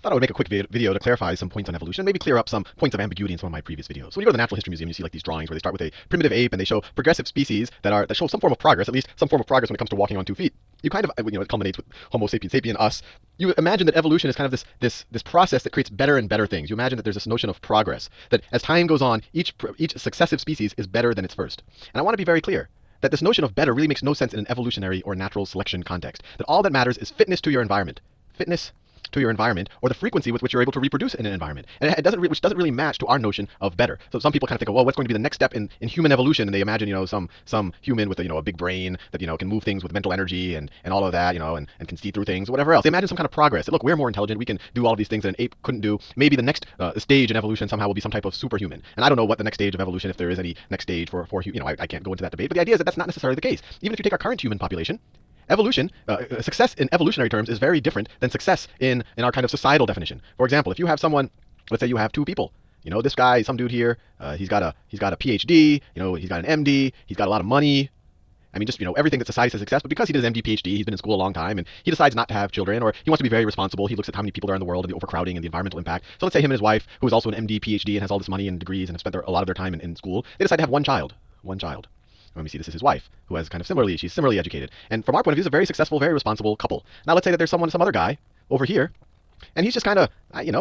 thought I would make a quick video to clarify some points on evolution, maybe clear up some points of ambiguity in some of my previous videos. So when you go to the Natural History Museum, you see like these drawings where they start with a primitive ape and they show progressive species that show some form of progress, at least some form of progress when it comes to walking on 2 feet. You kind of, it culminates with Homo sapiens sapien, us. You imagine that evolution is kind of this process that creates better and better things. You imagine that there's this notion of progress, that as time goes on, each successive species is better than its first. And I want to be very clear that this notion of better really makes no sense in an evolutionary or natural selection context. That all that matters is fitness to your environment. Fitness to your environment, or the frequency with which you're able to reproduce in an environment, and which doesn't really match to our notion of better. So some people kind of think, well, what's going to be the next step in human evolution? And they imagine, some human with a big brain that can move things with mental energy and all of that, and can see through things, whatever else. They imagine some kind of progress. That, look, we're more intelligent. We can do all of these things that an ape couldn't do. Maybe the next stage in evolution somehow will be some type of superhuman. And I don't know what the next stage of evolution, if there is any next stage for I can't go into that debate. But the idea is that that's not necessarily the case. Even if you take our current human population, evolution, success in evolutionary terms is very different than success in our kind of societal definition. For example, if you have someone, let's say you have 2 people, this guy, some dude here, he's got a PhD, he's got an MD, he's got a lot of money. I mean, just, everything that society says success, but because he does MD, PhD, he's been in school a long time, and he decides not to have children, or he wants to be very responsible. He looks at how many people there are in the world, and the overcrowding, and the environmental impact. So let's say him and his wife, who is also an MD, PhD, and has all this money and degrees, and have spent a lot of their time in school, they decide to have one child. Let me see, this is his wife, who has she's similarly educated. And from our point of view, is a very successful, very responsible couple. Now let's say that there's some other guy over here, and he's just kind of,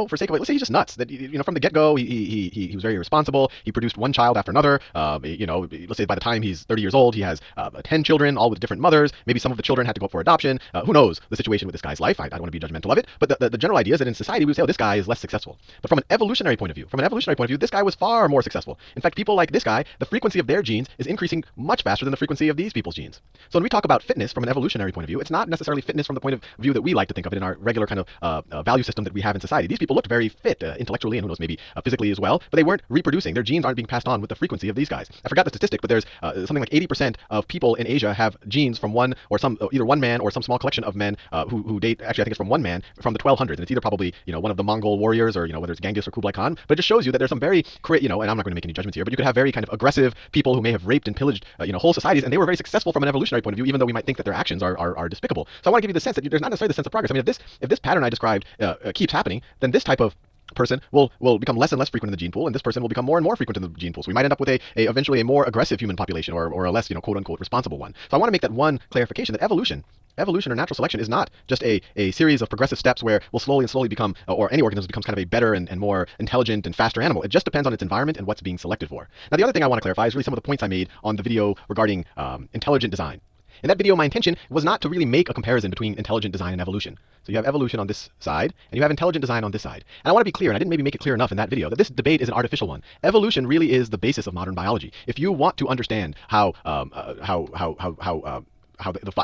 for sake of it, let's say he's just nuts. That, from the get-go, he was very irresponsible. He produced one child after another. Let's say by the time he's 30 years old, he has 10 children, all with different mothers. Maybe some of the children had to go up for adoption. Who knows the situation with this guy's life? I don't want to be judgmental of it. But the general idea is that in society, we would say, oh, this guy is less successful. But from an evolutionary point of view, this guy was far more successful. In fact, people like this guy, the frequency of their genes is increasing much faster than the frequency of these people's genes. So when we talk about fitness from an evolutionary point of view, it's not necessarily fitness from the point of view that we like to think of it in our regular kind of value system that we have in society. These people looked very fit intellectually, and who knows, maybe physically as well, but they weren't reproducing. Their genes aren't being passed on with the frequency of these guys. I forgot the statistic, but there's something like 80% of people in Asia have genes from either one man or some small collection of men who date. Actually, I think it's from one man from the 1200s, and it's either probably one of the Mongol warriors, or whether it's Genghis or Kublai Khan. But it just shows you that there's some very and I'm not going to make any judgments here, but you could have very kind of aggressive people who may have raped and pillaged whole societies, and they were very successful from an evolutionary point of view, even though we might think that their actions are despicable. So I want to give you the sense that there's not necessarily the sense of progress. I mean, if this pattern I described keeps happening, then this type of person will become less and less frequent in the gene pool, and this person will become more and more frequent in the gene pool. So we might end up with eventually a more aggressive human population, or a less quote unquote responsible one. So I want to make that one clarification, that evolution or natural selection is not just a series of progressive steps where we'll slowly become, or any organism becomes kind of a better and more intelligent and faster animal. It just depends on its environment and what's being selected for. Now the other thing I want to clarify is really some of the points I made on the video regarding intelligent design. In that video, my intention was not to really make a comparison between intelligent design and evolution. So you have evolution on this side, and you have intelligent design on this side. And I want to be clear, and I didn't maybe make it clear enough in that video, that this debate is an artificial one. Evolution really is the basis of modern biology. If you want to understand how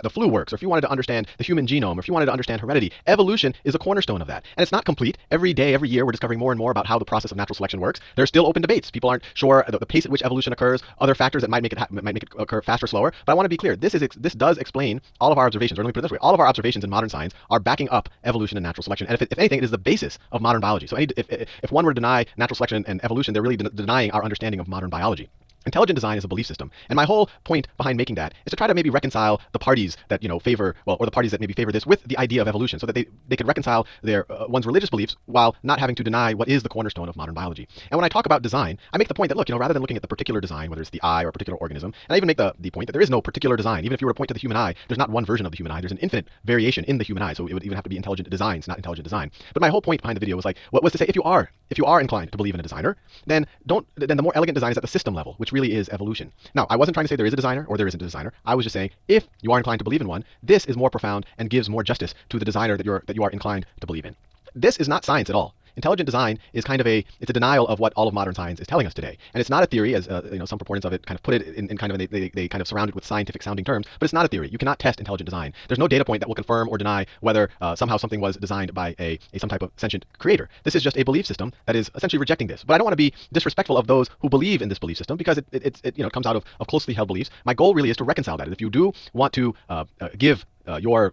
the flu works, or if you wanted to understand the human genome, or if you wanted to understand heredity, evolution is a cornerstone of that. And it's not complete. Every day, every year, we're discovering more and more about how the process of natural selection works. There's still open debates. People aren't sure the pace at which evolution occurs, other factors that might make it occur faster, slower. But I want to be clear. This does explain all of our observations. Or let me put it this way: all of our observations in modern science are backing up evolution and natural selection. And if anything, it is the basis of modern biology. So if one were to deny natural selection and evolution, they're really denying our understanding of modern biology. Intelligent design is a belief system, and my whole point behind making that is to try to maybe reconcile the parties that favor, or the parties that maybe favor this, with the idea of evolution, so that they could reconcile their one's religious beliefs while not having to deny what is the cornerstone of modern biology. And when I talk about design, I make the point that, look, rather than looking at the particular design, whether it's the eye or a particular organism, and I even make the point that there is no particular design. Even if you were to point to the human eye, there's not one version of the human eye. There's an infinite variation in the human eye, so it would even have to be intelligent designs, not intelligent design. But my whole point behind the video was what was to say, if you are inclined to believe in a designer, then the more elegant design is at the system level, which really is evolution. Now, I wasn't trying to say there is a designer or there isn't a designer. I was just saying, if you are inclined to believe in one, this is more profound and gives more justice to the designer that you are inclined to believe in. This is not science at all. Intelligent design is kind of it's a denial of what all of modern science is telling us today. And it's not a theory, as some proponents of it kind of put it in kind of, they kind of surround it with scientific sounding terms, but it's not a theory. You cannot test intelligent design. There's no data point that will confirm or deny whether somehow something was designed by some type of sentient creator. This is just a belief system that is essentially rejecting this. But I don't want to be disrespectful of those who believe in this belief system, because it comes out of closely held beliefs. My goal really is to reconcile that. And if you do want to give your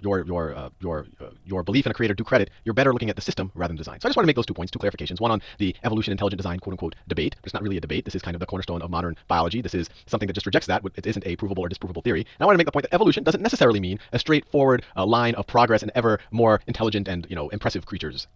belief in a creator due credit, you're better looking at the system rather than design. So I just want to make those 2 points, 2 clarifications. One on the evolution intelligent design quote unquote debate. It's not really a debate. This is kind of the cornerstone of modern biology. This is something that just rejects that. It isn't a provable or disprovable theory. And I want to make the point that evolution doesn't necessarily mean a straightforward line of progress and ever more intelligent and impressive creatures.